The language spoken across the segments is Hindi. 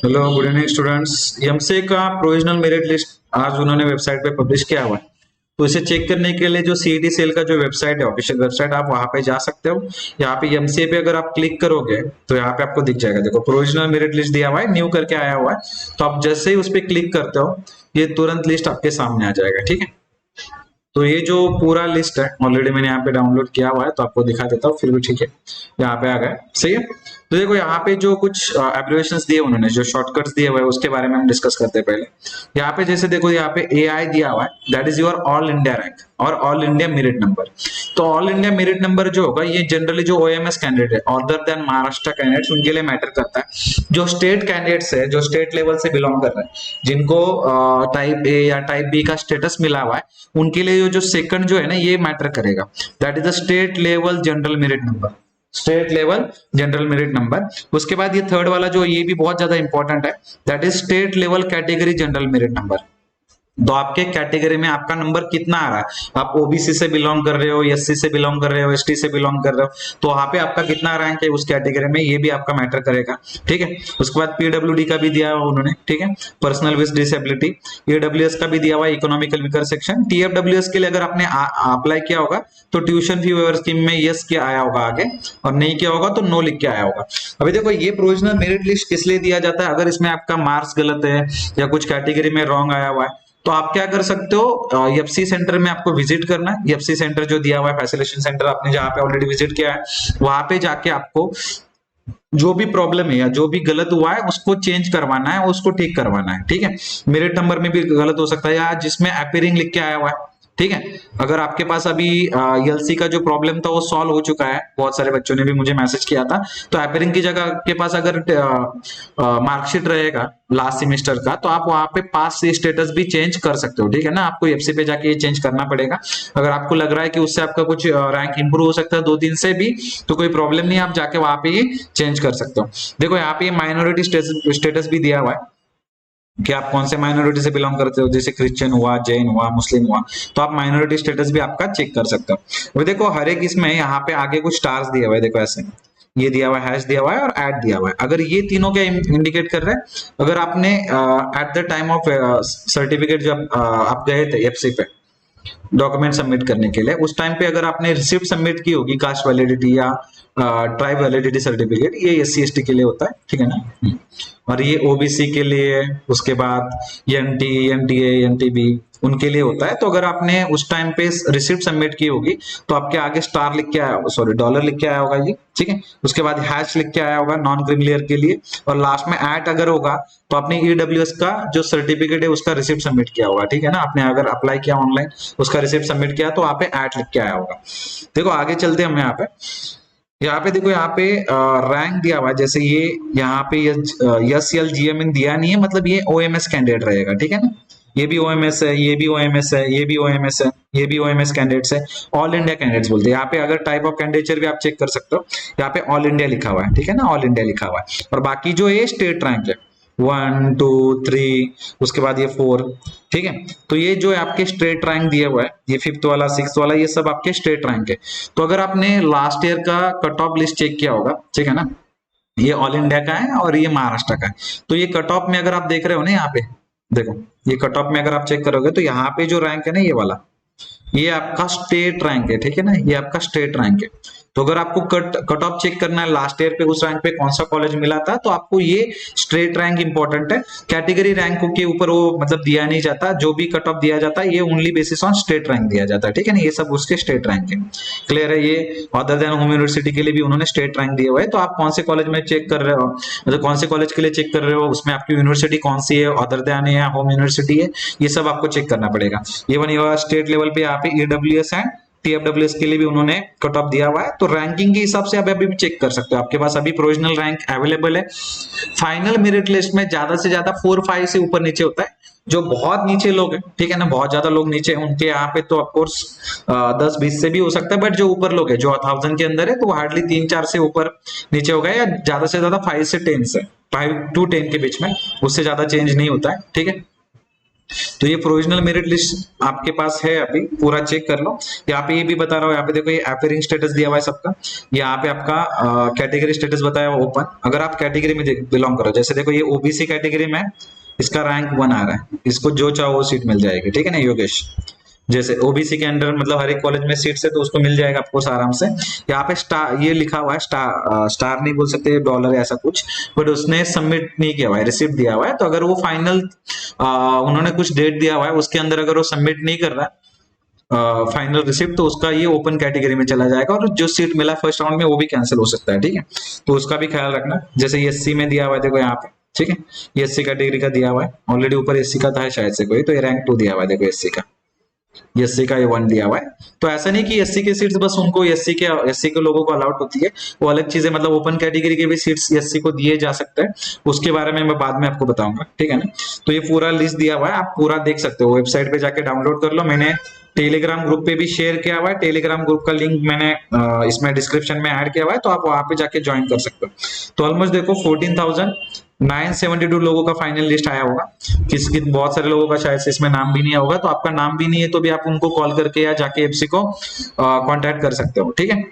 Hello good evening students. MCA का प्रोविजनल मेरिट लिस्ट आज उन्होंने वेबसाइट पे पब्लिश किया हुआ है। तो इसे चेक करने के लिए जो सीईटी सेल का जो वेबसाइट है, ऑफिशियल वेबसाइट, आप वहां पे जा सकते हो। यहाँ पे एमसीए पे अगर आप क्लिक करोगे तो यहाँ पे आपको दिख जाएगा। देखो, प्रोविजनल मेरिट लिस्ट दिया हुआ है, न्यू करके आया हुआ है। तो आप जैसे ही उस पर क्लिक करते हो, ये तुरंत लिस्ट आपके सामने आ जाएगा। ठीक है, तो ये जो पूरा लिस्ट है ऑलरेडी मैंने यहाँ पे डाउनलोड किया हुआ है, तो आपको दिखा देता हूँ फिर भी। ठीक है, यहाँ पे आ गए, सही है। तो देखो, यहाँ पे जो कुछ एब्रिविएशंस दिए उन्होंने, जो शॉर्टकट्स दिए हुए हैं, उसके बारे में हम डिस्कस करते हैं पहले। यहाँ पे जैसे देखो, यहाँ पे एआई दिया हुआ है, that is your all India rank और ऑल इंडिया मेरिट नंबर। तो ऑल इंडिया मेरिट नंबर जो होगा, ये जनरली जो ओएमएस कैंडिडेट है अदर देन महाराष्ट्र कैंडिडेट्स, उनके लिए मैटर करता है। जो स्टेट कैंडिडेट्स है, जो स्टेट लेवल से बिलोंग कर रहे हैं, जिनको टाइप ए या टाइप बी का स्टेटस मिला हुआ है, उनके लिए जो सेकंड जो है ना, ये मैटर करेगा। That is the state level general merit number. State level general merit number. उसके बाद ये थर्ड वाला जो, ये भी बहुत ज्यादा इंपॉर्टेंट है, that is state level category general merit number. तो आपके कैटेगरी में आपका नंबर कितना आ रहा है, आप ओबीसी से बिलोंग कर रहे हो, एससी से बिलोंग कर रहे हो, एसटी से बिलोंग कर रहे हो, तो वहां पे आपका कितना रैंक है उस कैटेगरी में, ये भी आपका मैटर करेगा। ठीक है, उसके बाद पीडब्ल्यूडी का भी दिया हुआ उन्होंने। ठीक है, पर्सनल विद डिसेबिलिटी। ईडब्ल्यूएस का भी दिया हुआ, इकोनॉमिकल वीकर सेक्शन। टीएफडब्ल्यूएस के लिए अगर आपने अप्लाई किया होगा तो ट्यूशन फी वेवर स्कीम में यस किया आया होगा आगे, और नहीं किया होगा तो नो लिख के आया होगा। अभी देखो, ये प्रोविजनल मेरिट लिस्ट किस लिए दिया जाता है, अगर इसमें आपका मार्क्स गलत है या कुछ कैटेगरी में रॉन्ग आया हुआ है, तो आप क्या कर सकते हो, एफसी सेंटर में आपको विजिट करना है। एफसी सेंटर जो दिया हुआ है, फैसिलिटेशन सेंटर, आपने जहां पे ऑलरेडी विजिट किया है, वहां पे जाके आपको जो भी प्रॉब्लम है या जो भी गलत हुआ है उसको चेंज करवाना है, उसको ठीक करवाना है। ठीक है, मेरिट नंबर में भी गलत हो सकता है, या जिसमें अपीयरिंग लिख के आया हुआ है। ठीक है, अगर आपके पास अभी एलसी का जो प्रॉब्लम था वो सॉल्व हो चुका है, बहुत सारे बच्चों ने भी मुझे मैसेज किया था, तो अपीयरिंग की जगह के पास अगर मार्कशीट रहेगा लास्ट सेमेस्टर का, तो आप वहां पे पास स्टेटस भी चेंज कर सकते हो। ठीक है ना, आपको एफसी पे जाके ये चेंज करना पड़ेगा। अगर आपको लग रहा है कि उससे आपका कुछ रैंक इंप्रूव हो सकता है 2 दिन से भी, तो कोई प्रॉब्लम नहीं, आप जाके वहां पे ये चेंज कर सकते हो। देखो, यहाँ पे माइनॉरिटी स्टेटस भी दिया हुआ है कि आप कौन से माइनॉरिटी से बिलोंग करते हो, जैसे क्रिश्चियन हुआ, जैन हुआ, मुस्लिम हुआ, तो आप माइनॉरिटी स्टेटस भी आपका चेक कर सकते हो। वो देखो, हर एक इसमें यहाँ पे आगे कुछ स्टार्स दिए हुए हैं, देखो ऐसे ये दिया हुआ है, हैश दिया हुआ है और ऐड दिया हुआ है। अगर ये तीनों क्या इंडिकेट कर रहे हैं, अगर आपने at the time of certificate जब आप गए थे एफसी पे डॉक्यूमेंट सबमिट करने के लिए, उस टाइम पे अगर आपने रिसिप्ट सबमिट की होगी, कास्ट वैलिडिटी या ट्राइब वैलिडिटी सर्टिफिकेट, ये एससी एसटी के लिए होता है। ठीक है ना। और ये ओबीसी के लिए, उसके बाद एनटी, एनटीए, एनटीबी, उनके लिए होता है। तो अगर आपने उस टाइम पे रिसिप्ट सबमिट की होगी, तो आपके आगे स्टार लिख के आया, सॉरी डॉलर लिख के आया होगा ये। ठीक है, उसके बाद हैश लिख के आया होगा नॉन क्रिमिलियर के लिए, और लास्ट में एट अगर होगा तो आपने ईडब्ल्यूएस का जो सर्टिफिकेट है उसका रिसिप्ट सबमिट किया होगा। ठीक है ना, आपने अगर अप्लाई किया ऑनलाइन, उसका रिसिप्ट सबमिट किया, तो वहां पे एट लिख के आया होगा। देखो, आगे चलते हैं हम यहाँ पे देखो, यहाँ पे रैंक दिया हुआ है, जैसे ये यहाँ पे यस एल जीएमएन दिया नहीं है, मतलब ये ओएमएस कैंडिडेट रहेगा। ठीक है ना, ये भी ओएमएस है, ये भी ओएमएस है, ये भी ओएमएस है, ये भी ओएमएस कैंडिडेट्स है। ऑल इंडिया कैंडिडेट्स बोलते हैं। यहाँ पे अगर टाइप ऑफ कैंडिडेचर भी आप चेक कर सकते हो, यहाँ पे ऑल इंडिया लिखा हुआ है। ठीक है ना, ऑल इंडिया लिखा हुआ है, और बाकी जो ये स्टेट रैंक है, 1 2 3, उसके बाद ये 4। ठीक है, तो ये जो है आपके स्टेट रैंक दिया हुआ है, ये 5th वाला, 6th वाला, ये सब आपके स्टेट रैंक है। तो अगर आपने लास्ट ईयर का कट ऑफ लिस्ट चेक किया होगा, ठीक है ना, ये ऑल इंडिया का है और ये महाराष्ट्र का है। तो ये कट ऑफ में अगर आप देख रहे हो ना, यहाँ पे देखो, ये कट ऑफ में अगर आप चेक करोगे, तो यहाँ पे जो रैंक है ना, ये वाला, ये आपका स्टेट रैंक है। ठीक है ना, ये आपका स्टेट रैंक है। तो अगर आपको कट ऑफ चेक करना है लास्ट ईयर पे उस रैंक पे कौन सा कॉलेज मिला था, तो आपको ये स्ट्रेट रैंक इंपॉर्टेंट है। कैटेगरी रैंक के ऊपर वो मतलब दिया नहीं जाता, जो भी कट ऑफ दिया जाता है ये only basis on state rank दिया जाता है। ठीक है ना, ये सब उसके स्टेट रैंक है। क्लियर है, ये अदर देन होम यूनिवर्सिटी के लिए भी उन्होंने स्टेट रैंक दिया हुआ है। तो आप कौन से कॉलेज में चेक कर रहे हो, मतलब कौन से कॉलेज के लिए चेक कर रहे हो, उसमें आपकी यूनिवर्सिटी कौन सी है, अदर देन है या होम यूनिवर्सिटी है, ये सब आपको चेक करना पड़ेगा। इवन ये स्टेट लेवल पे यहाँ पे ईडब्ल्यूएस है, टीएफडब्ल्यूएस के लिए भी उन्होंने कट ऑफ दिया हुआ है। तो रैंकिंग के हिसाब से आप अभी भी चेक कर सकते हो, आपके पास अभी प्रोविजनल रैंक अवेलेबल है। फाइनल मेरिट लिस्ट में ज्यादा से ज्यादा 4 5 से ऊपर नीचे होता है। जो बहुत नीचे लोग हैं, ठीक है ना, बहुत ज्यादा लोग नीचे हैं, उनके यहाँ पे तो ऑफकोर्स 10 20 से भी हो सकता है, बट जो ऊपर लोग हैं, जो 1000 के अंदर है, तो हार्डली 3 4 से ऊपर नीचे होगा, या ज्यादा से ज्यादा 5 से 10 से 5 to 10 के बीच में, उससे ज्यादा चेंज नहीं होता है। ठीक है, तो ये प्रोविजनल मेरिट लिस्ट आपके पास है, अभी पूरा चेक कर लो। यहाँ पे ये भी बता रहा हूँ, यहाँ पे देखो ये अपेयरिंग स्टेटस दिया हुआ है सबका। यहाँ पे आपका कैटेगरी स्टेटस बताया हुआ ओपन, अगर आप कैटेगरी में बिलोंग करो, जैसे देखो ये ओबीसी कैटेगरी में है, इसका रैंक 1 आ रहा है, इसको जो चाहो वो सीट मिल जाएगी, ठीक है ना योगेश। जैसे ओबीसी के अंडर मतलब हर एक कॉलेज में सीट्स है तो उसको मिल जाएगा आपको आराम से। यहाँ पे स्टार ये लिखा हुआ है, स्टार नहीं बोल सकते, डॉलर ऐसा कुछ, बट उसने सबमिट नहीं किया हुआ है, रिसिप्ट दिया हुआ है। तो अगर वो फाइनल उन्होंने कुछ डेट दिया हुआ है उसके अंदर अगर वो सबमिट नहीं कर रहा है फाइनल रिसिप्ट, तो उसका ये ओपन कैटेगरी में चला जाएगा और जो सीट मिला फर्स्ट राउंड में वो भी कैंसिल हो सकता है, ठीक है। तो उसका भी ख्याल रखना। जैसे एससी में दिया हुआ है देखो यहाँ पे, ठीक है, ये एससी कैटेगरी का दिया हुआ है ऑलरेडी, ऊपर एससी का था शायद से कोई, तो ये रैंक 2 दिया हुआ है देखो एससी का, एससी का ये 1 दिया हुआ है। तो ऐसा नहीं कि एससी के सीट्स बस उनको एससी के लोगों को अलाउड होती है, वो अलग चीज है, मतलब ओपन कैटेगरी के भी सीट्स एससी को दिए जा सकते हैं, उसके बारे में मैं बाद में आपको बताऊंगा, ठीक है ना। तो ये पूरा लिस्ट दिया हुआ है, आप पूरा देख सकते हो, वेबसाइट पे जाके डाउनलोड कर लो। मैंने टेलीग्राम ग्रुप पे भी शेयर किया हुआ है, टेलीग्राम ग्रुप का लिंक मैंने इसमें डिस्क्रिप्शन में ऐड किया हुआ है, तो आप वहां पे जाके ज्वाइन कर सकते हो। तो ऑलमोस्ट देखो 14,972 लोगों का फाइनल लिस्ट आया होगा, किसी बहुत सारे लोगों का शायद से इसमें नाम भी नहीं होगा, तो आपका नाम भी नहीं है तो भी आप उनको कॉल करके या जाके एफसी को कांटेक्ट कर सकते हो, ठीक है।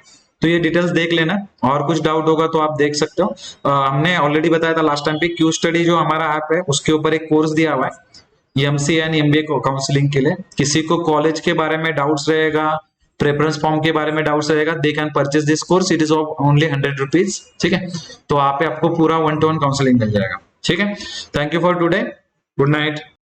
तो ये डिटेल्स देख लेना, और कुछ डाउट होगा तो आप देख सकते हो। हमने ऑलरेडी बताया था लास्ट टाइम पे, क्यू स्टडी जो हमारा ऐप है उसके ऊपर एक कोर्स दिया हुआ है एमसीए एंड एमबीए को काउंसलिंग के लिए। किसी को कॉलेज के बारे में डाउट्स रहेगा, प्रेफरेंस फॉर्म के बारे में डाउट्स रहेगा, they can purchase this course, it is of only 100 rupees, ठीक है। तो वहां पे आपको पूरा 1-to-1 काउंसलिंग मिल जाएगा, ठीक है। Thank you for today, good night.